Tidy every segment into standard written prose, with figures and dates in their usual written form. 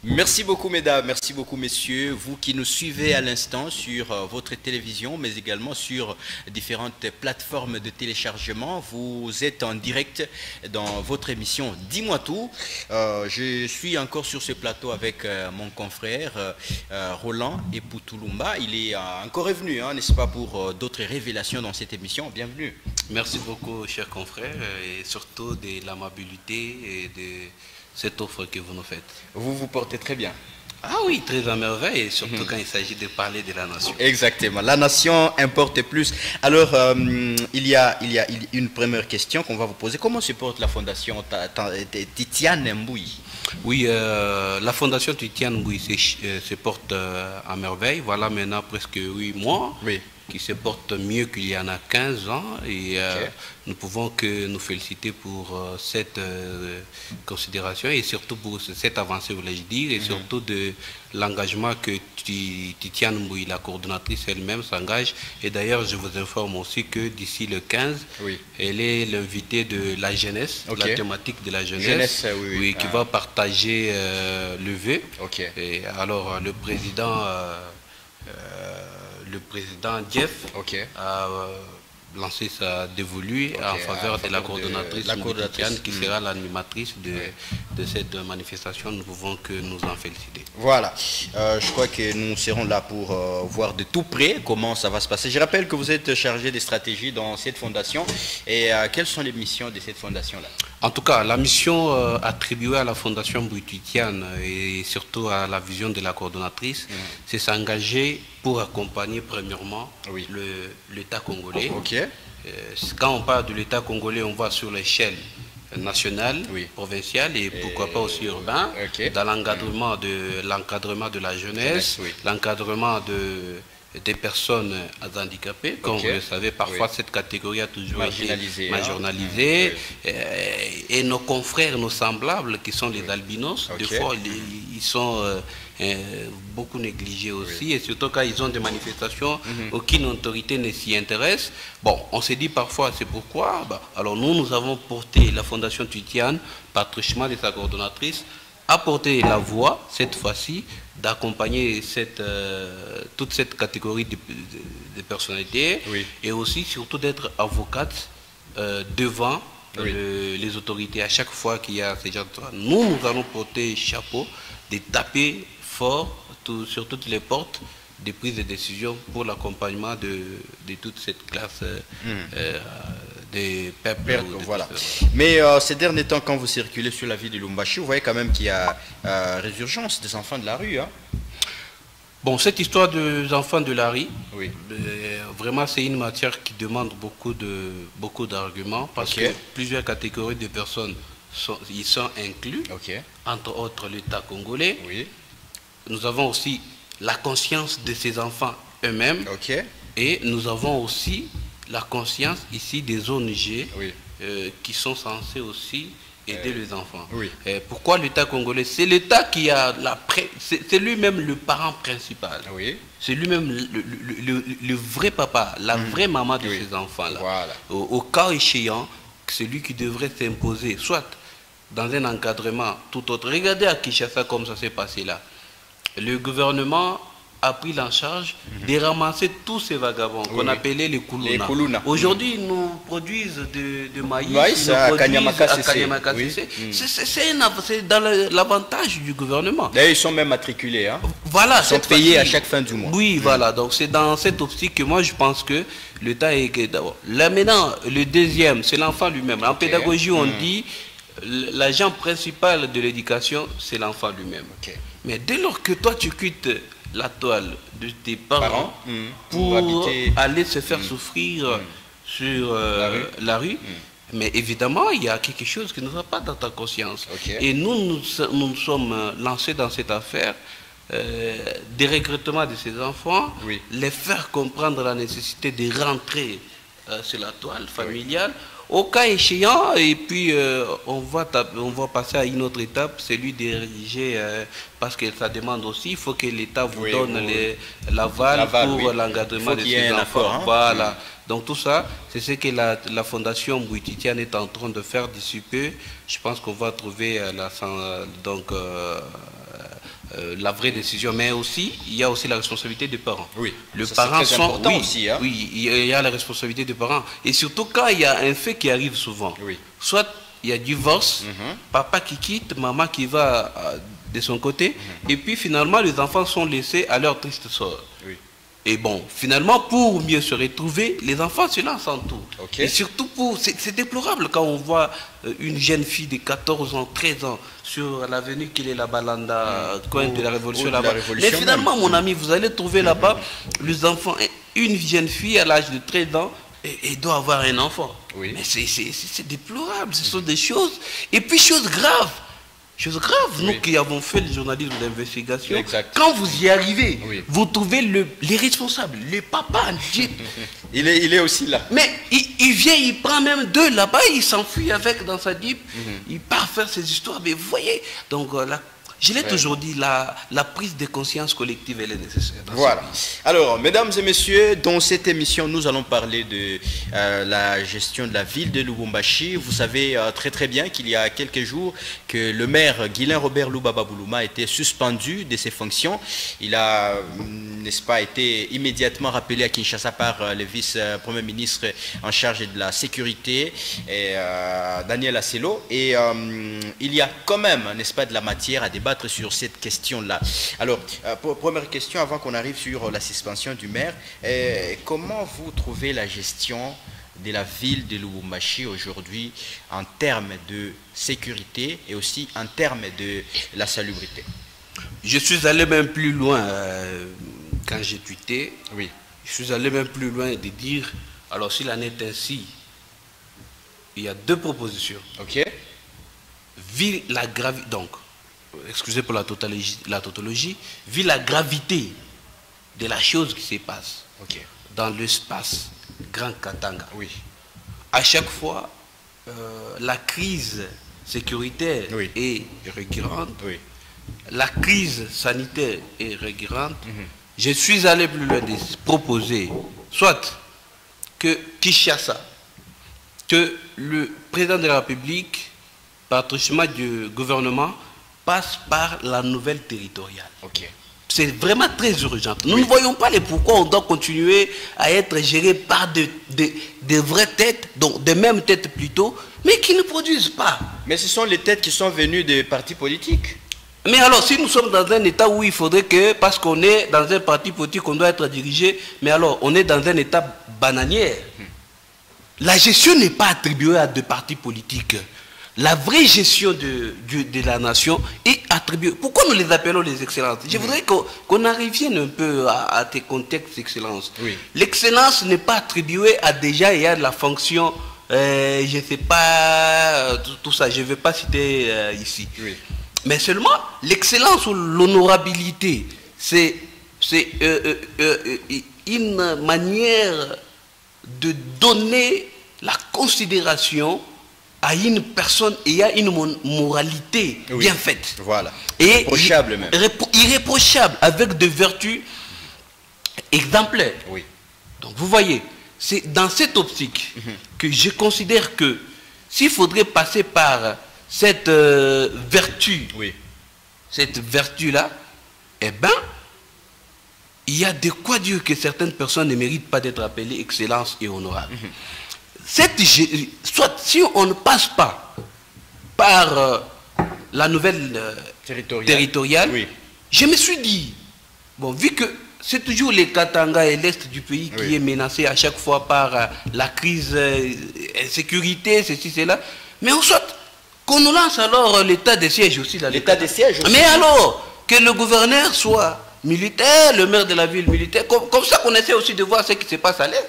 Merci beaucoup mesdames, merci beaucoup messieurs, vous qui nous suivez à l'instant sur votre télévision mais également sur différentes plateformes de téléchargement. Vous êtes en direct dans votre émission Dis-moi tout. Je suis encore sur ce plateau avec mon confrère Roland Epoutulumba. Il est encore revenu, hein, n'est-ce pas, pour d'autres révélations dans cette émission. Bienvenue. Merci beaucoup cher confrère et surtout de l'amabilité et de cette offre que vous nous faites. Vous vous portez très bien. Ah oui, très à merveille, surtout quand il s'agit de parler de la nation. Exactement, la nation importe plus. Alors, il y a une première question qu'on va vous poser. Comment se porte la fondation Titiane Mbouyi? Oui, la fondation Titiane Mbouyi se porte à merveille. Voilà maintenant presque 8 mois. Oui. Qui se porte mieux qu'il y en a 15 ans et nous pouvons que nous féliciter pour cette considération et surtout pour cette avancée, voulais-je dire, et surtout de l'engagement que Titiane Mbouyi, la coordonnatrice elle-même, s'engage. Et d'ailleurs, je vous informe aussi que d'ici le 15, elle est l'invitée de la jeunesse, la thématique de la jeunesse, qui va partager le vœu. Et alors, le président Jeff a lancé sa dévolue en faveur de la coordonnatrice Titiane qui sera l'animatrice de cette manifestation. Nous pouvons que nous en féliciter. Voilà, je crois que nous serons là pour voir de tout près comment ça va se passer. Je rappelle que vous êtes chargé des stratégies dans cette fondation et quelles sont les missions de cette fondation-là? En tout cas, la mission attribuée à la fondation Mbouyi Titiane et surtout à la vision de la coordonnatrice, c'est s'engager pour accompagner premièrement l'État congolais. Quand on parle de l'État congolais, on va sur l'échelle nationale, provinciale et pourquoi pas aussi urbain, dans l'encadrement de la jeunesse, l'encadrement des personnes handicapées. Comme vous le savez, parfois cette catégorie a toujours été marginalisée. Et nos confrères, nos semblables, qui sont les albinos, des fois, ils sont beaucoup négligés aussi. Et surtout quand ils ont des manifestations, aucune autorité ne s'y intéresse. Bon, on s'est dit parfois, c'est pourquoi. Alors nous avons porté la Fondation Titiane, par truchement de sa coordonnatrice, a porté la voix, cette fois-ci, d'accompagner toute cette catégorie de personnalités et aussi surtout d'être avocate devant les autorités. À chaque fois qu'il y a ces gens, nous allons porter chapeau, de taper fort sur toutes les portes des prises de décision pour l'accompagnement de toute cette classe des peuples. Voilà. Mais ces derniers temps, quand vous circulez sur la ville de Lubumbashi, vous voyez quand même qu'il y a résurgence des enfants de la rue. Hein? Bon, cette histoire des enfants de la rue, vraiment c'est une matière qui demande beaucoup d'arguments parce que plusieurs catégories de personnes y sont inclus, entre autres l'État congolais. Nous avons aussi la conscience de ces enfants eux-mêmes et nous avons aussi la conscience ici des ONG qui sont censés aussi aider les enfants. Pourquoi l'État congolais? C'est l'État qui a c'est lui-même le parent principal. C'est lui-même le vrai papa, la vraie maman de ces enfants-là. Au cas échéant, c'est lui qui devrait s'imposer, soit dans un encadrement tout autre. Regardez à Kinshasa comme ça s'est passé là. Le gouvernement a pris en charge de ramasser tous ces vagabonds qu'on appelait les Kuluna. Aujourd'hui, ils nous produisent de maïs à Kanyamakasese. C'est dans l'avantage du gouvernement. D'ailleurs, ils sont même matriculés. Hein. Voilà, ils sont payés à chaque fin du mois. Oui, voilà. Donc, c'est dans cette optique que moi, je pense que l'État est d'abord. Là, maintenant, le deuxième, c'est l'enfant lui-même. En pédagogie, on dit l'agent principal de l'éducation, c'est l'enfant lui-même. Mais dès lors que toi, tu quittes la toile de tes parents pour aller se faire souffrir sur la rue, mais évidemment, il y a quelque chose qui ne va pas dans ta conscience. Et nous sommes lancés dans cette affaire des recrutements de ces enfants, les faire comprendre la nécessité de rentrer sur la toile familiale, au cas échéant, et puis on va passer à une autre étape, celui d'ériger, parce que ça demande aussi, il faut que l'État vous donne l'aval pour l'encadrement de ces enfants. Hein. Voilà. Donc tout ça, c'est ce que la Fondation Bouititiane est en train de faire d'ici peu. Je pense qu'on va trouver la vraie décision, mais aussi, il y a aussi la responsabilité des parents. Oui, les parents sont important aussi. Hein? Oui, il y a la responsabilité des parents. Et surtout quand il y a un fait qui arrive souvent. Oui. Soit il y a divorce, papa qui quitte, maman qui va de son côté, et puis finalement les enfants sont laissés à leur triste sort. Oui. Et bon, finalement, pour mieux se retrouver, les enfants se lancent en tout. Okay. Et surtout, c'est déplorable quand on voit une jeune fille de 14 ans, 13 ans, sur l'avenue qu'il est la Balanda, coin de la Révolution là-bas. Mais finalement, mon ami, vous allez trouver là-bas les enfants, une jeune fille à l'âge de 13 ans, et doit avoir un enfant. Oui. Mais c'est déplorable, ce sont des choses. Et puis, choses graves. Chose grave, nous qui avons fait le journalisme d'investigation, quand vous y arrivez, vous trouvez les responsables, les papas. il est aussi là. Mais il vient, il prend même deux là-bas, il s'enfuit avec dans sa Jeep, il part faire ses histoires. Mais vous voyez, donc je l'ai toujours dit, la prise de conscience collective, elle est nécessaire. Voilà. Alors, mesdames et messieurs, dans cette émission, nous allons parler de la gestion de la ville de Lubumbashi. Vous savez très bien qu'il y a quelques jours que le maire Guilain Robert Lubaba Boulouma a été suspendu de ses fonctions. Il a, n'est-ce pas, été immédiatement rappelé à Kinshasa par le vice-premier ministre en charge de la sécurité, Daniel Asselo. Et il y a quand même, n'est-ce pas, de la matière à débattre sur cette question-là. Alors, première question avant qu'on arrive sur la suspension du maire, comment vous trouvez la gestion de la ville de Lubumbashi aujourd'hui en termes de sécurité et aussi en termes de la salubrité? Je suis allé même plus loin quand j'ai tweeté. Oui. Je suis allé même plus loin de dire, alors s'il en est ainsi, il y a deux propositions. Ok. Vu la gravité, donc, excusez pour la tautologie, vu la gravité de la chose qui se passe dans l'espace Grand Katanga. Oui. À chaque fois, la crise sécuritaire est récurrente, la crise sanitaire est récurrente. Je suis allé plus loin de proposer, soit que Kinshasa, que le président de la République, par truchement du gouvernement, passe par la nouvelle territoriale. C'est vraiment très urgent. Nous ne voyons pas les pourquoi on doit continuer à être géré par des vraies têtes, donc des mêmes têtes plutôt, mais qui ne produisent pas. Mais ce sont les têtes qui sont venues des partis politiques. Mais alors, si nous sommes dans un état où il faudrait que, parce qu'on est dans un parti politique, on doit être dirigé, mais alors, on est dans un état bananière. La gestion n'est pas attribuée à des partis politiques. La vraie gestion de la nation est attribuée. Pourquoi nous les appelons les excellences? Je voudrais qu'on en revienne un peu à tes contextes d'excellence. L'excellence n'est pas attribuée à déjà et à de la fonction, je ne sais pas, tout ça, je ne vais pas citer ici. Mais seulement l'excellence ou l'honorabilité, c'est une manière de donner la considération à une personne ayant une moralité bien faite. Voilà. Et irréprochable même. Irréprochable, avec des vertus exemplaires. Oui. Donc vous voyez, c'est dans cette optique que je considère que s'il faudrait passer par cette vertu, cette vertu-là, eh bien, il y a de quoi dire que certaines personnes ne méritent pas d'être appelées excellence et honorable. Soit si on ne passe pas par la nouvelle territoriale, je me suis dit, bon, vu que c'est toujours les Katanga et l'Est du pays qui est menacé à chaque fois par la crise, insécurité, ceci, cela, mais en soit qu'on nous lance alors l'état de siège aussi. L'état de siège aussi. Mais alors, que le gouverneur soit militaire, le maire de la ville militaire, comme ça qu'on essaie aussi de voir ce qui se passe à l'Est.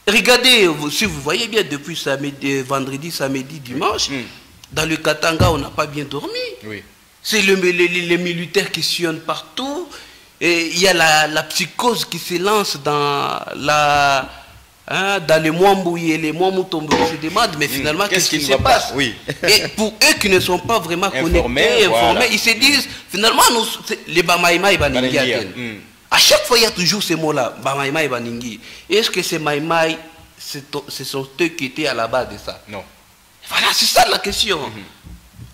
Regardez, si vous voyez bien, depuis samedi, vendredi, samedi, dimanche, dans le Katanga, on n'a pas bien dormi. C'est les militaires qui sillonnent partout. Et il y a la psychose qui se lance dans hein, dans les mois mouillés, les mois moutombés, on se demande, mais finalement, qu'est-ce qui se passe? Oui. Et pour eux qui ne sont pas vraiment connectés, informés, ils se disent, finalement, les Bamaïma et Baningi. À chaque fois, il y a toujours ces mots-là, Bamaïma et Baningi. Est-ce que ces Maïmaï, ce sont eux qui étaient à la base de ça? Non. Voilà, c'est ça la question.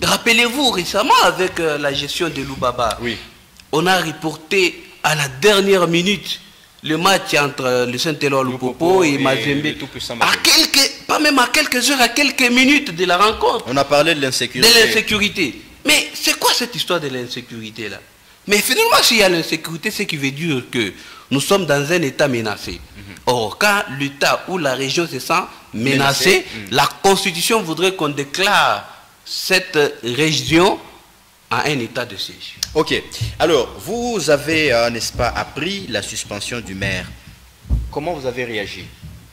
Rappelez-vous, récemment, avec la gestion de Loubaba, on a reporté à la dernière minute le match entre le Saint-Éloi Lupopo et Mazembe. Pas même à quelques heures, à quelques minutes de la rencontre. On a parlé de l'insécurité. De l'insécurité. Mais c'est quoi cette histoire de l'insécurité là? Mais finalement, s'il y a l'insécurité, c'est qui veut dire que nous sommes dans un état menacé. Or, quand l'État ou la région se sent menacée, la Constitution voudrait qu'on déclare cette région à un état de siège. Ok. Alors, vous avez, n'est-ce pas, appris la suspension du maire. Comment vous avez réagi?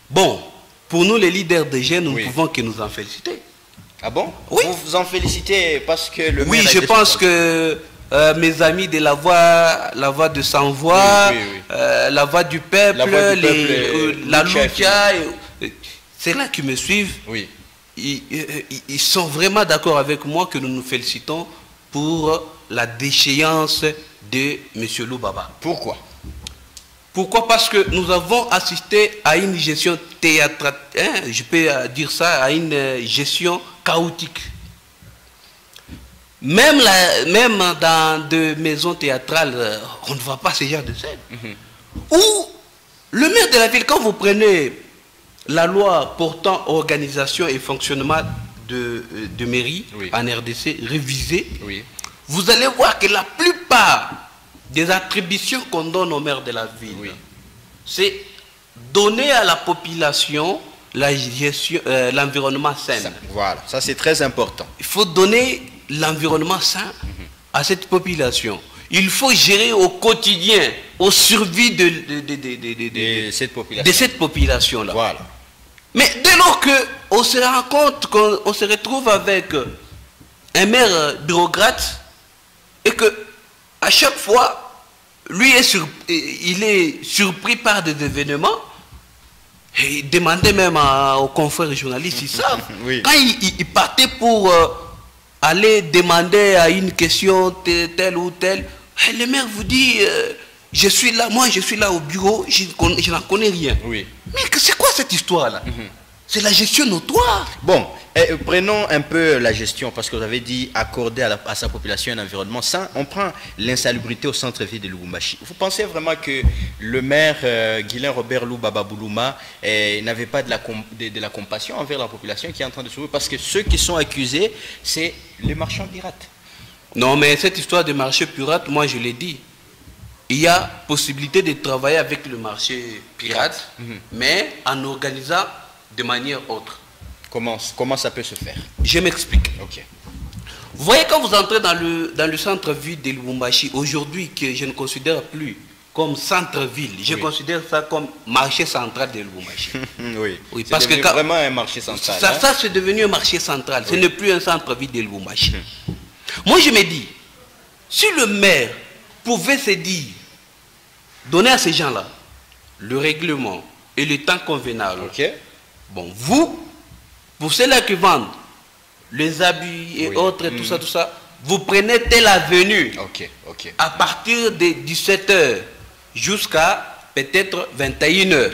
Bon, pour nous les leaders des jeunes, nous ne pouvons que nous en féliciter. Ah bon? Oui. Vous vous en félicitez parce que le maire... Oui, je pense que mes amis de la voix de sans-voix, la voix du peuple, la Lucha, c'est là qui me suivent. Oui. Ils sont vraiment d'accord avec moi que nous nous félicitons pour la déchéance de M. Loubaba. Pourquoi? Pourquoi? Parce que nous avons assisté à une gestion théâtrale, je peux dire ça, à une gestion chaotique. Même dans des maisons théâtrales, on ne voit pas ce genre de scène. Ou le maire de la ville, quand vous prenez la loi portant organisation et fonctionnement de mairie en RDC révisée, vous allez voir que la plupart des attributions qu'on donne au maire de la ville, c'est donner à la population l'environnement sain. Voilà, ça c'est très important. Il faut donner l'environnement sain à cette population. Il faut gérer au quotidien, aux survies de cette population-là. Voilà. Mais dès lors qu'on se rend compte qu'on se retrouve avec un maire bureaucrate et que à chaque fois, lui il est surpris par des événements, et il demandait même aux confrères journalistes, ils savent, quand il partait pour aller demander à une question telle ou telle, le maire vous dit, je suis là, moi je suis là au bureau, je n'en connais rien. Mais c'est quoi cette histoire-là? C'est la gestion notoire. Bon, prenons un peu la gestion, parce que vous avez dit accorder à sa population un environnement sain. On prend l'insalubrité au centre-ville de Lubumbashi. Vous pensez vraiment que le maire Guilain Robert Loubaba Boulouma n'avait pas de la compassion envers la population qui est en train de souffrir? Parce que ceux qui sont accusés, c'est les marchands pirates. Non, mais cette histoire de marché pirate, moi je l'ai dit. Il y a possibilité de travailler avec le marché pirate, mais en organisant de manière autre. Comment ça peut se faire? Je m'explique. Ok. Vous voyez, quand vous entrez dans le centre-ville de Lubumbashi, aujourd'hui, que je ne considère plus comme centre-ville, je considère ça comme marché central de Lubumbashi. Oui, parce que vraiment un marché central. Ça c'est devenu un marché central, ce n'est plus un centre-ville de Lubumbashi. Moi, je me dis, si le maire pouvait se dire, donner à ces gens-là le règlement et le temps convenable, bon, vous, pour ceux-là qui vendent les habits et autres, tout ça, vous prenez telle avenue à partir de 17h jusqu'à peut-être 21h.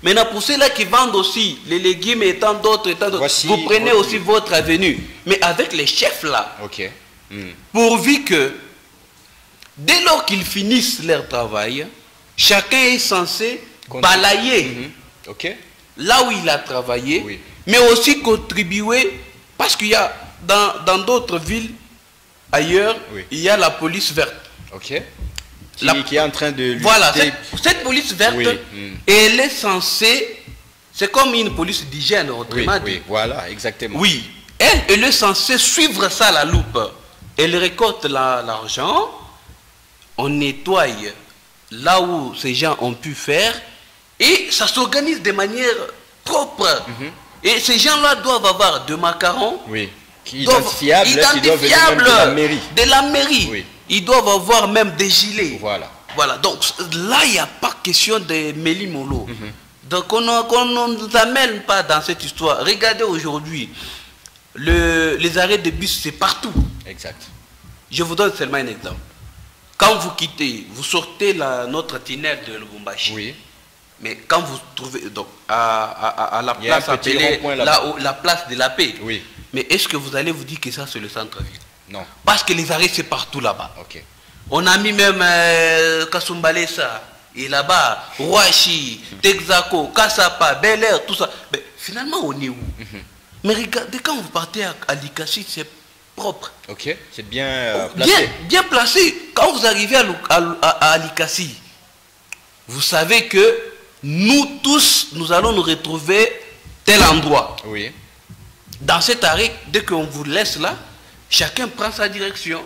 Maintenant, pour ceux-là qui vendent aussi les légumes et tant d'autres, vous prenez aussi votre avenue. Mais avec les chefs là, pourvu que, dès lors qu'ils finissent leur travail, chacun est censé balayer là où il a travaillé, mais aussi contribuer, parce qu'il y a dans d'autres villes ailleurs, il y a la police verte. Qui est en train de lutter. Voilà, cette police verte, elle est censée, c'est comme une police d'hygiène, autrement dit. Voilà, exactement. Oui, elle est censée suivre ça à la loupe. Elle récolte l'argent, on nettoie là où ces gens ont pu faire, et ça s'organise de manière propre. Et ces gens-là doivent avoir de macarons identifiables qui doivent venir de la mairie. De la mairie. Ils doivent avoir même des gilets. Voilà. Donc là, il n'y a pas question de méli-molo. Donc on ne nous amène pas dans cette histoire. Regardez aujourd'hui, les arrêts de bus, c'est partout. Exact. Je vous donne seulement un exemple. Quand vous quittez, vous sortez notre tunnel de Lubumbashi. Oui. Mais quand vous trouvez donc, à la place appelée la place de la paix, oui. Mais est-ce que vous allez vous dire que ça c'est le centre-ville? Non. Parce que les arrêts c'est partout là-bas. Okay. On a mis même Kasumbalesa, et là-bas, Rouachi, Texaco, Kassapa, Bel Air, tout ça. Mais finalement on est où? Mais regardez, quand vous partez à Likasi, c'est propre. Ok, c'est bien placé. Bien placé. Quand vous arrivez à Likasi, vous savez que nous tous, nous allons nous retrouver tel endroit. Oui. Dans cet arrêt, dès qu'on vous laisse là, chacun prend sa direction.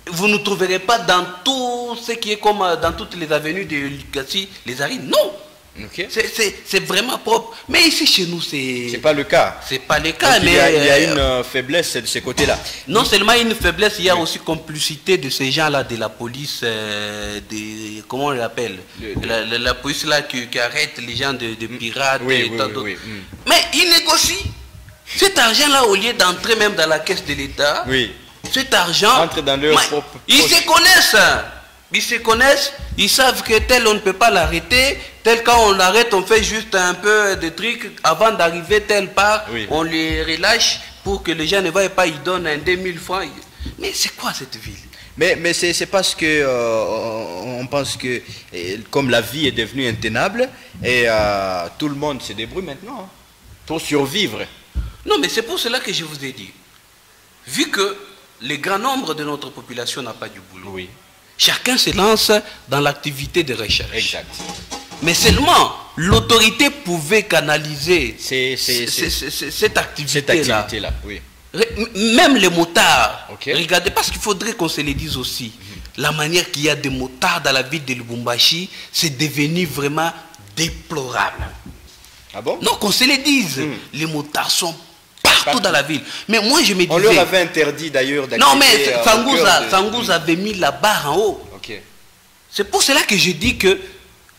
Vous ne trouverez pas dans tout ce qui est comme dans toutes les avenues de Likasi, les arrêts. Non. Okay. C'est vraiment propre. Mais ici chez nous, c'est pas le cas. C'est pas le cas. Donc, mais il y a une faiblesse de ce côté-là. Non seulement une faiblesse, il y a aussi complicité de ces gens-là, de la police, comment on l'appelle, la police là qui arrête les gens de pirates. Oui. Mais ils négocient. Cet argent-là, au lieu d'entrer même dans la caisse de l'État, cet argent entre dans leur propre ils se connaissent. Ils se connaissent, ils savent que tel on ne peut pas l'arrêter, tel quand on l'arrête, on fait juste un peu de trucs avant d'arriver telle part, on les relâche pour que les gens ne voient pas, ils donnent un 2000 francs. Mais c'est quoi cette ville? Mais c'est parce que on pense que comme la vie est devenue intenable et tout le monde se débrouille maintenant pour survivre. Non, mais c'est pour cela que je vous ai dit, vu que le grand nombre de notre population n'a pas du boulot. Chacun se lance dans l'activité de recherche. Exact. Mais seulement, l'autorité pouvait canaliser cette activité-là. Même les motards. Regardez, parce qu'il faudrait qu'on se le dise aussi. La manière qu'il y a des motards dans la ville de Lubumbashi, c'est devenu vraiment déplorable. Ah bon? Non, qu'on se le dise. Les motards sont partout dans la ville. Mais moi, je me disais... On leur avait interdit d'ailleurs d'accepter... Non, mais Sangouza avait mis la barre en haut. C'est pour cela que je dis que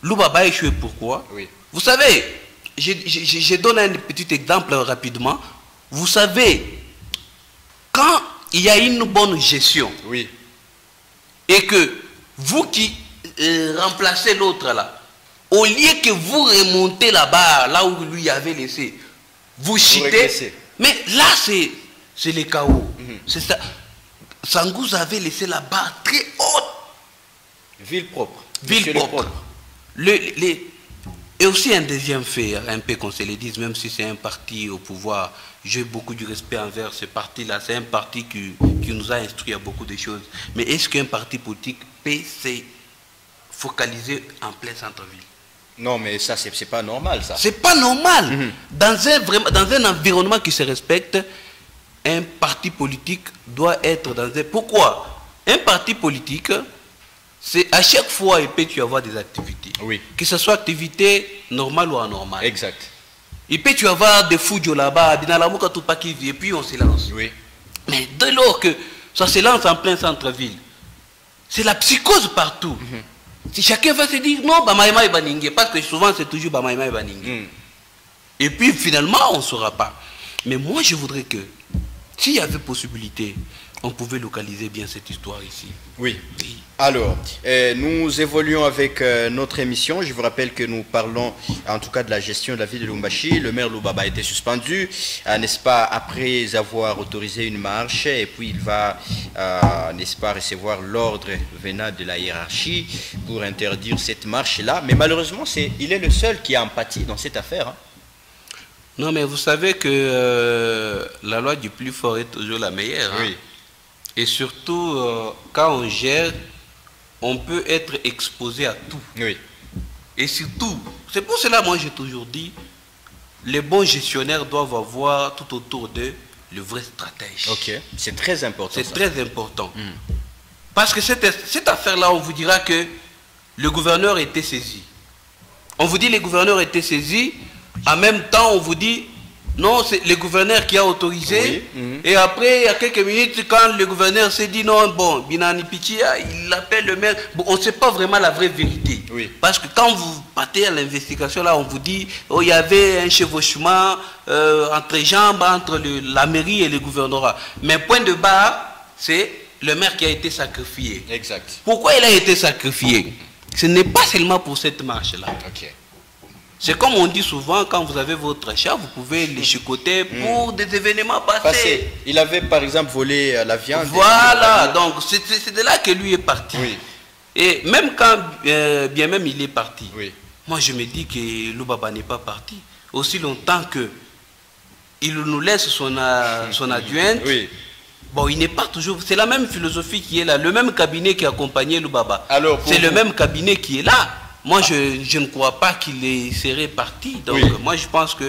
Lubaba a échoué. Pourquoi? Vous savez, je donne un petit exemple rapidement. Vous savez, quand il y a une bonne gestion, et que vous qui remplacez l'autre là, au lieu que vous remontez la barre là où lui avait laissé, vous chutez. Mais là, c'est le chaos. C'est ça. Sangouza avait laissé la barre très haute. Ville propre. Ville propre. Et aussi un deuxième fait, un peu qu'on se le dise, même si c'est un parti au pouvoir, j'ai beaucoup de respect envers ce parti-là. C'est un parti qui nous a instruit à beaucoup de choses. Mais est-ce qu'un parti politique peut se focaliser en plein centre-ville? Non, mais ça, c'est pas normal, ça. C'est pas normal. Dans un environnement qui se respecte, un parti politique doit être dans un... Pourquoi? Un parti politique, c'est à chaque fois, il peut y avoir des activités. Que ce soit activité normale ou anormale. Exact. Il peut y avoir des fouilles là-bas, et puis on se lance. Mais dès lors que ça se lance en plein centre-ville, c'est la psychose partout. Si chacun va se dire non, Bamaïma et Baningé, parce que souvent c'est toujours Bamaïma et Baningé. Et puis finalement on ne saura pas. Mais moi je voudrais que, s'il y avait possibilité, on pouvait localiser bien cette histoire ici. Alors, nous évoluons avec notre émission. Je vous rappelle que nous parlons en tout cas de la gestion de la ville de Lubumbashi. Le maire Lubaba a été suspendu, n'est-ce pas, après avoir autorisé une marche. Et puis il va, n'est-ce pas, recevoir l'ordre venant de la hiérarchie pour interdire cette marche-là. Mais malheureusement, il est le seul qui a empathie dans cette affaire. Non, mais vous savez que la loi du plus fort est toujours la meilleure. Et surtout, quand on gère, on peut être exposé à tout. Et surtout, c'est pour cela, moi j'ai toujours dit, les bons gestionnaires doivent avoir tout autour d'eux le vrai stratège. C'est très important. C'est très important. Parce que cette affaire-là, on vous dira que le gouverneur était saisi. On vous dit que le gouverneur était saisi, en même temps on vous dit Non, c'est le gouverneur qui a autorisé. Oui. Et après, il y a quelques minutes, quand le gouverneur s'est dit non, bon, Binani Pichia, il appelle le maire. Bon, on ne sait pas vraiment la vraie vérité. Oui. Parce que quand vous partez à l'investigation, là, on vous dit, oh, il y avait un chevauchement entre jambes, entre la mairie et le gouvernorat. Mais point de barre, c'est le maire qui a été sacrifié. Exact. Pourquoi il a été sacrifié? Ce n'est pas seulement pour cette marche-là. Ok. C'est comme on dit souvent, quand vous avez votre chat, vous pouvez les chicoter pour des événements passés. Il avait par exemple volé la viande. Voilà, donc c'est de là que lui est parti. Oui. Et même quand, bien même il est parti, oui. Moi je me dis que Loubaba n'est pas parti. Aussi longtemps que il nous laisse son adjointe, oui. Bon, il n'est pas toujours... C'est la même philosophie qui est là, le même cabinet qui accompagnait Loubaba. C'est le même cabinet qui est là. Moi, je ne crois pas qu'il serait parti. Donc, oui. Moi, je pense que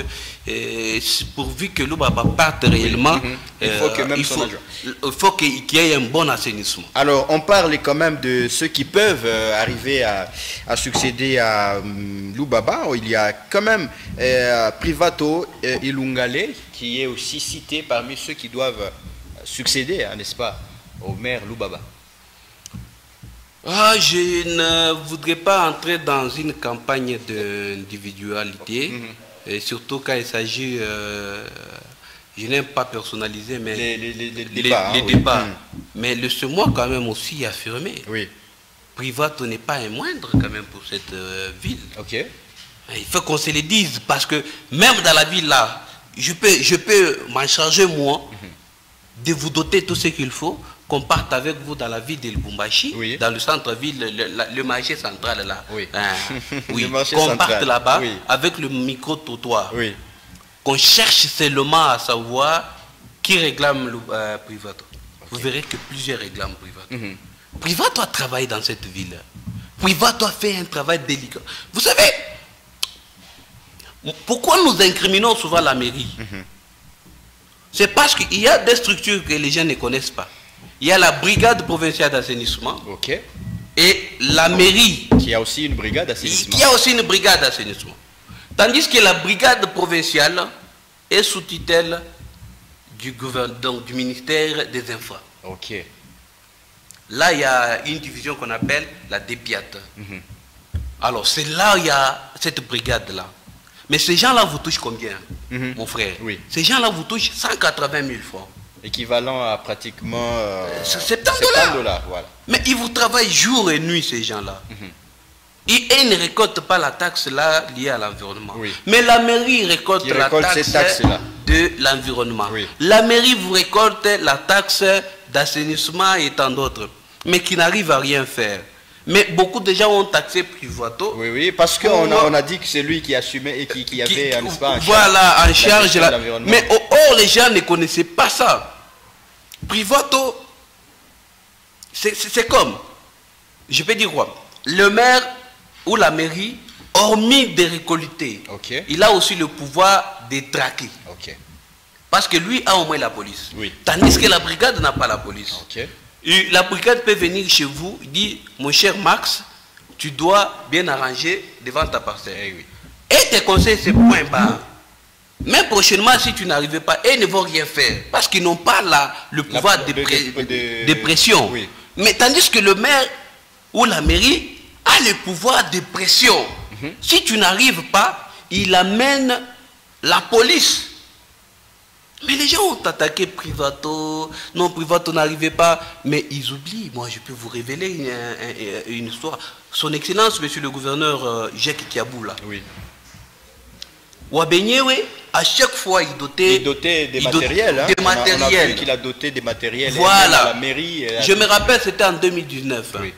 pourvu que Loubaba parte réellement, il faut que même il faut qu'il y ait un bon assainissement. Alors, on parle quand même de ceux qui peuvent arriver à succéder à Loubaba. Il y a quand même Privato Ilungale qui est aussi cité parmi ceux qui doivent succéder, hein, n'est-ce pas, au maire Loubaba. Ah, je ne voudrais pas entrer dans une campagne d'individualité, et surtout quand il s'agit, je n'aime pas personnaliser, mais les débats. Les débats. Mais laissez-moi quand même aussi affirmer. Oui. Privato n'est pas un moindre quand même pour cette ville. Ok. Il faut qu'on se le dise, parce que même dans la ville là, je peux m'en charger moi, de vous doter tout ce qu'il faut, qu'on parte avec vous dans la ville de Lubumbashi, oui. Dans le centre-ville, le marché central là. Oui. Oui. Qu'on parte là-bas, oui. Avec le micro-trottoir. Oui. Qu'on cherche seulement à savoir qui réclame Privato. Okay. Vous verrez que plusieurs réclament Privato. Privato a travaillé dans cette ville. Privato a fait un travail délicat. Vous savez, pourquoi nous incriminons souvent la mairie? C'est parce qu'il y a des structures que les gens ne connaissent pas. Il y a la brigade provinciale d'assainissement. Ok. Et la mairie. Qui a aussi une brigade d'assainissement. Qui a aussi une brigade d'assainissement. Tandis que la brigade provinciale est sous tutelle du ministère des Infras. Ok. Là, il y a une division qu'on appelle la DEPIAT. Alors, c'est là où il y a cette brigade-là. Mais ces gens-là vous touchent combien, mon frère? Oui. Ces gens-là vous touchent 180 000 francs. Équivalent à pratiquement 70 $. Voilà. Mais ils vous travaillent jour et nuit, ces gens-là. Et ils ne récoltent pas la taxe là liée à l'environnement. Oui. Mais la mairie récolte la taxe de l'environnement. Oui. La mairie vous récolte la taxe d'assainissement et tant d'autres. Mais qui n'arrive à rien faire. Mais beaucoup de gens ont taxé Privato. Oui, oui, parce qu'on a dit que c'est lui qui assumait et qui avait un espace. Voilà, en charge. Mais or, les gens ne connaissaient pas ça. Privato, c'est comme, je peux dire quoi, le maire ou la mairie, hormis de récolter, il a aussi le pouvoir de traquer. Parce que lui a au moins la police. Oui. Tandis que la brigade n'a pas la police. Et la brigade peut venir chez vous et dire, mon cher Max, tu dois bien arranger devant ta parcelle. Et tes conseils, c'est point bas. Même prochainement, si tu n'arrives pas, ils ne vont rien faire. Parce qu'ils n'ont pas le pouvoir de pression. Oui. Mais tandis que le maire ou la mairie a le pouvoir de pression. Si tu n'arrives pas, il amène la police. Mais les gens ont attaqué Privato. Non, Privato n'arrivait pas. Mais ils oublient. Moi, je peux vous révéler une histoire. Son Excellence, monsieur le gouverneur Jacques Kiabou, là. Oui. Wabenyewe, à chaque fois, il dotait des matériels. Des matériels. On a vu qu'il a doté des matériels. Voilà. À la mairie. Je me rappelle, c'était en 2019. Oui.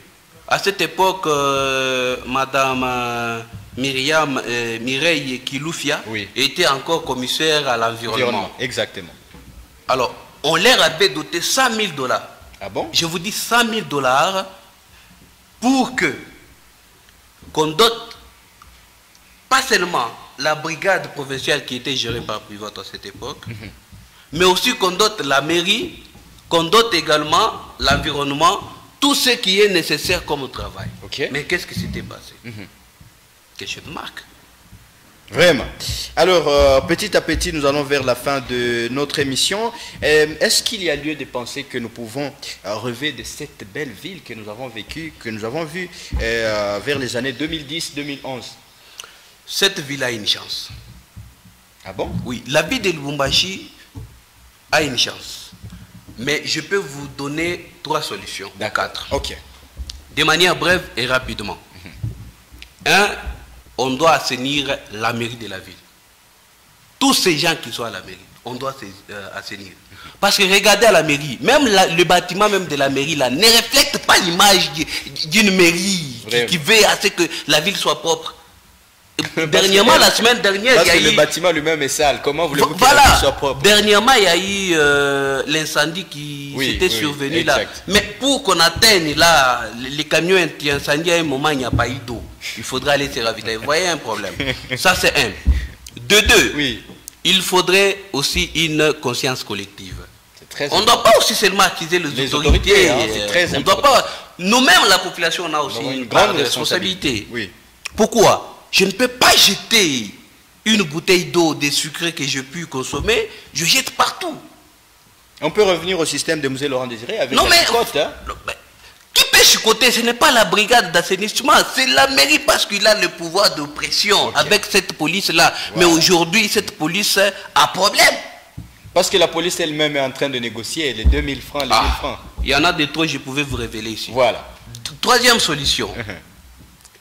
À cette époque, madame Mireille Kiloufia était encore commissaire à l'environnement. Exactement. Alors, on leur avait doté 100 000 $. Ah bon? Je vous dis 100 000 $ pour qu'on dote pas seulement la brigade provinciale qui était gérée par Privato à cette époque, mais aussi qu'on dote la mairie, qu'on dote également l'environnement, tout ce qui est nécessaire comme travail. Mais qu'est-ce qui s'était passé? Que je te marque. Vraiment. Alors, petit à petit, nous allons vers la fin de notre émission. Est-ce qu'il y a lieu de penser que nous pouvons rêver de cette belle ville que nous avons vécue, que nous avons vue vers les années 2010-2011? Cette ville a une chance. Ah bon? Oui, la ville de Lubumbashi a une chance. Mais je peux vous donner 3 solutions. D'accord. 4. Ok. De manière brève et rapidement. 1. On doit assainir la mairie de la ville. Tous ces gens qui sont à la mairie, on doit assainir. Parce que regardez à la mairie, même le bâtiment même de la mairie là, ne reflète pas l'image d'une mairie qui veut à ce que la ville soit propre. Dernièrement, la semaine dernière, parce que le bâtiment lui-même est sale. Comment voulez-vous que la ville soit propre? Dernièrement, il y a eu l'incendie qui s'était survenu là. Mais pour qu'on atteigne là, les camions qui incendient à un moment, il n'y a pas eu d'eau. Il faudra aller se ravitailler. Vous voyez un problème. Ça, c'est un. De 2, il faudrait aussi une conscience collective. On ne doit pas aussi seulement accuser les autorités. C'est très on doit pas. Nous-mêmes, la population, on a aussi une grande responsabilité. Pourquoi? Je ne peux pas jeter une bouteille d'eau des sucrés que j'ai pu consommer, je jette partout. On peut revenir au système de Musée Laurent Désiré avec la chicotte, hein? Qui peut chicoter? Ce n'est pas la brigade d'assainissement, c'est la mairie parce qu'il a le pouvoir de pression avec cette police-là. Voilà. Mais aujourd'hui, cette police a problème. Parce que la police elle-même est en train de négocier les 2000 francs, les 1000 francs. Il y en a des trucs, je pouvais vous révéler ici. Voilà. 3e solution,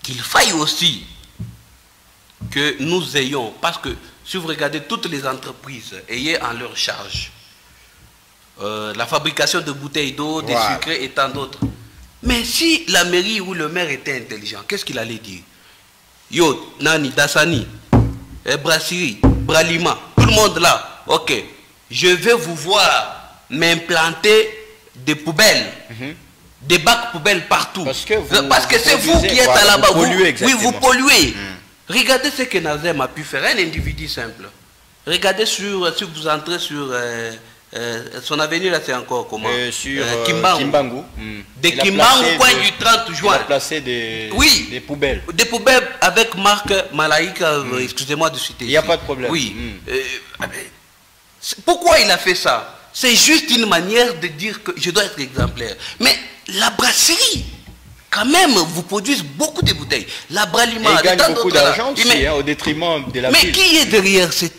qu'il faille aussi que nous ayons, parce que si vous regardez toutes les entreprises ayant en leur charge la fabrication de bouteilles d'eau, des sucrés et tant d'autres. Mais si la mairie ou le maire était intelligent, qu'est-ce qu'il allait dire? Yo, Nani, Dassani, Brassiri, Bralima, tout le monde là, ok, je vais vous voir m'implanter des poubelles, des bacs poubelles partout. Parce que c'est vous qui êtes à là-bas. Oui, vous polluez. Regardez ce que Nazem a pu faire, un individu simple. Regardez si vous entrez sur son avenue là, c'est encore comment? Sur Kimbangu. De Kimbangu, coin du 30 juin. Il a placé des poubelles. Des poubelles avec marque Malaïka, excusez-moi de citer. Il n'y a pas de problème. Oui. Pourquoi il a fait ça? C'est juste une manière de dire que je dois être exemplaire. Mais la brasserie, quand même, vous produisez beaucoup de bouteilles. La Bralima, il gagne beaucoup d'argent aussi, au détriment de la ville. Mais qui est derrière ces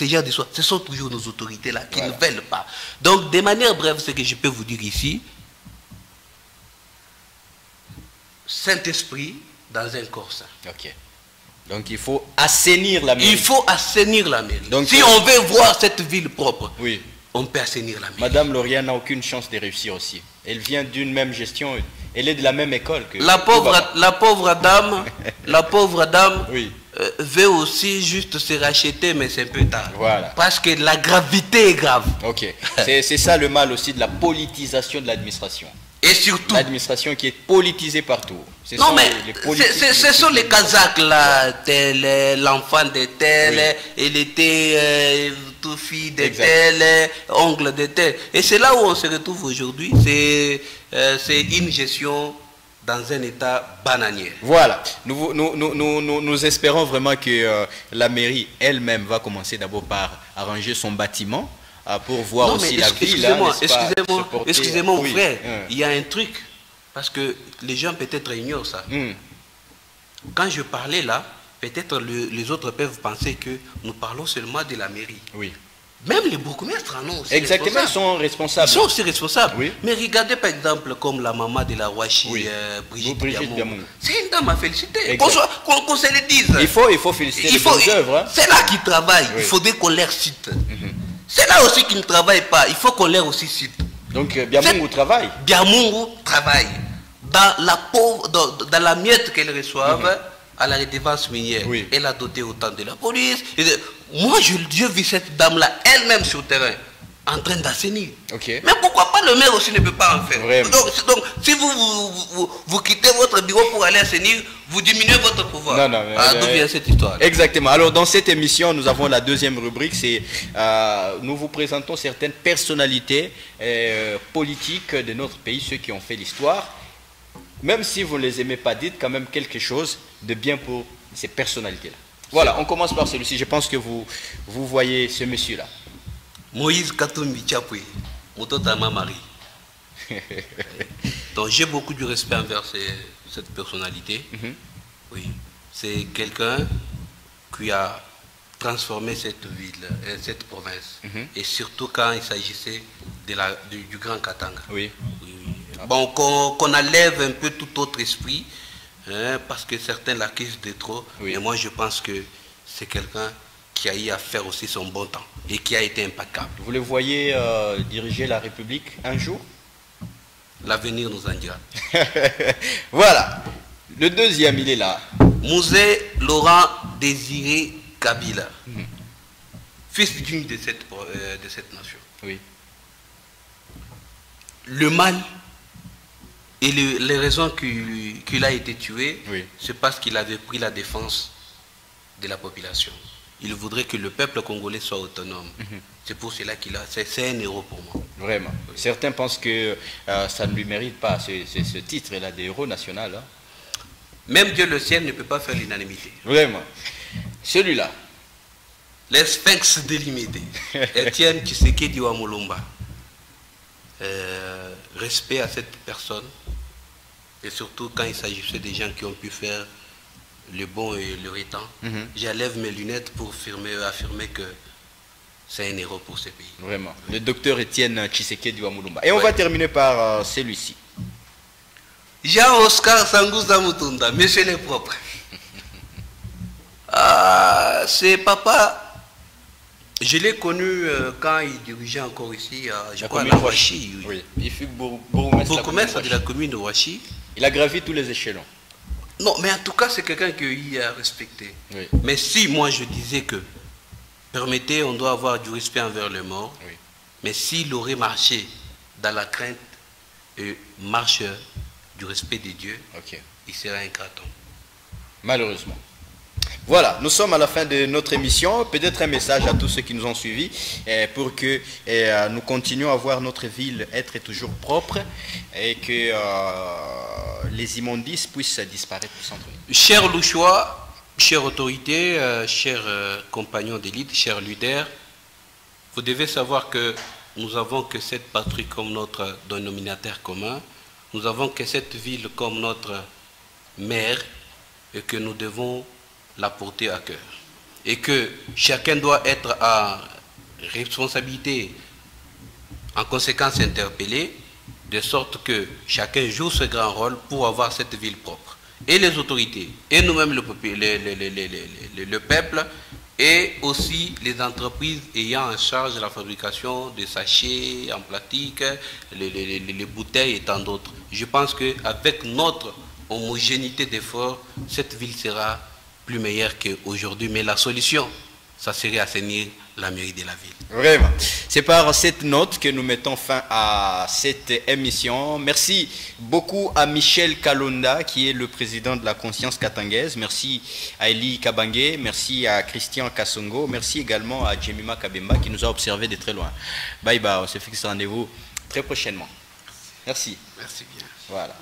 gens de soi? Ce sont toujours nos autorités là qui ne veulent pas. Donc, de manière brève, ce que je peux vous dire ici, Saint-Esprit dans un corps sain. Ok. Donc, il faut assainir la mairie. Il faut assainir la mairie. Donc, si on veut voir cette ville propre, on peut assainir la mairie. Madame Lauriane n'a aucune chance de réussir aussi. Elle vient d'une même gestion. Elle est de la même école que... La pauvre dame veut aussi juste se racheter, mais c'est un peu tard. Voilà. Parce que la gravité est grave. Ok. C'est ça le mal aussi de la politisation de l'administration. Et surtout... L'administration qui est politisée partout. Non mais, ce sont les Kazakhs là, l'enfant de tel, il était tout fille de tel, ongle de tel. Et c'est là où on se retrouve aujourd'hui, c'est une gestion dans un état bananier. Voilà, nous espérons vraiment que la mairie elle-même va commencer d'abord par arranger son bâtiment pour voir aussi la ville. Excusez-moi frère, il y a un truc. Parce que les gens peut-être ignorent ça. Quand je parlais là, peut-être les autres peuvent penser que nous parlons seulement de la mairie. Oui. Même les bourgmestres en ont aussi. Exactement, ils sont responsables. Ils sont aussi responsables. Oui. Mais regardez par exemple comme la maman de la Rouachi, Brigitte Biamou. C'est une dame à féliciter. Qu'on se le dise. Il faut féliciter les bonnes œuvres. C'est là qu'ils travaillent. Il faudrait qu'on leur cite. C'est là aussi qu'ils ne travaillent pas. Il faut qu'on leur aussi cite. Donc Biamungu travaille. Biamungu travaille. Dans la miette qu'elle reçoivent à la redevance minière. Elle a doté autant de la police. Moi, je vis cette dame-là elle-même sur le terrain, en train d'assainir. Mais pourquoi pas le maire aussi ne peut pas en faire? Donc si vous quittez votre bureau pour aller assainir, vous diminuez votre pouvoir. D'où vient cette histoire? Exactement. Alors dans cette émission, nous avons la deuxième rubrique, c'est nous vous présentons certaines personnalités politiques de notre pays, ceux qui ont fait l'histoire. Même si vous ne les aimez pas, dites quand même quelque chose de bien pour ces personnalités-là. Voilà, on commence par celui-ci. Je pense que vous voyez ce monsieur-là. Moïse Katumbi Tchapoué, Mototama Marie. Donc j'ai beaucoup de respect envers cette personnalité. Oui, c'est quelqu'un qui a transformé cette ville, cette province. Et surtout quand il s'agissait du Grand Katanga. Oui. Bon, qu'on enlève un peu tout autre esprit, hein, parce que certains l'accusent de trop. Mais moi je pense que c'est quelqu'un qui a eu à faire aussi son bon temps et qui a été impeccable. Vous le voyez diriger la République un jour? L'avenir nous en dira. Voilà. Le deuxième, il est là. Mouzé Laurent Désiré Kabila, fils digne de cette nation. Oui. Le mal et les raisons qu'il a été tué, c'est parce qu'il avait pris la défense de la population. Il voudrait que le peuple congolais soit autonome. C'est pour cela qu'il a... C'est un héros pour moi. Vraiment. Certains pensent que ça ne lui mérite pas ce titre-là de héros national. Hein. Même Dieu le ciel ne peut pas faire l'unanimité. Vraiment. Celui-là. Les sphinx délimités. Étienne Tshisekedi Wamulumba. Respect à cette personne. Et surtout quand il s'agissait des gens qui ont pu faire le bon et le vrai temps. J'enlève mes lunettes pour affirmer que c'est un héros pour ce pays. Vraiment. Le docteur Étienne Tshisekedi Wamulumba. Et on va terminer par celui-ci. Jean-Oscar Sangouza Mutunda, monsieur les propres. C'est papa. Je l'ai connu quand il dirigeait encore ici, je crois, à la Ouachi. Oui. Il fut bourgmestre de la commune de Ouachi. Il a gravi tous les échelons. Non, mais en tout cas, c'est quelqu'un qu'il a respecté. Mais si moi je disais que, permettez, on doit avoir du respect envers le mort, mais s'il aurait marché dans la crainte et marche du respect de Dieu, il serait un carton. Malheureusement. Voilà, nous sommes à la fin de notre émission. Peut-être un message à tous ceux qui nous ont suivis pour que nous continuions à voir notre ville être toujours propre et que les immondices puissent disparaître du centre. Chers Louchois, chères autorités, chers compagnons d'élite, chers leaders, vous devez savoir que nous avons que cette patrie comme notre dénominateur commun, nous avons que cette ville comme notre mère et que nous devons la porter à cœur. Et que chacun doit être à responsabilité, en conséquence interpellé, de sorte que chacun joue ce grand rôle pour avoir cette ville propre. Et les autorités, et nous-mêmes le peuple, et aussi les entreprises ayant en charge la fabrication des sachets en plastique, les bouteilles et tant d'autres. Je pense qu'avec notre homogénéité d'efforts, cette ville sera plus meilleure qu'aujourd'hui. Mais la solution, ça serait assainir la mairie de la ville. Vraiment. C'est par cette note que nous mettons fin à cette émission. Merci beaucoup à Michel Kalonda, qui est le président de la Conscience katangaise. Merci à Eli Kabange. Merci à Christian Kassongo. Merci également à Jemima Kabemba, qui nous a observé de très loin. Bye bye, on se fixe rendez-vous très prochainement. Merci. Merci bien. Voilà.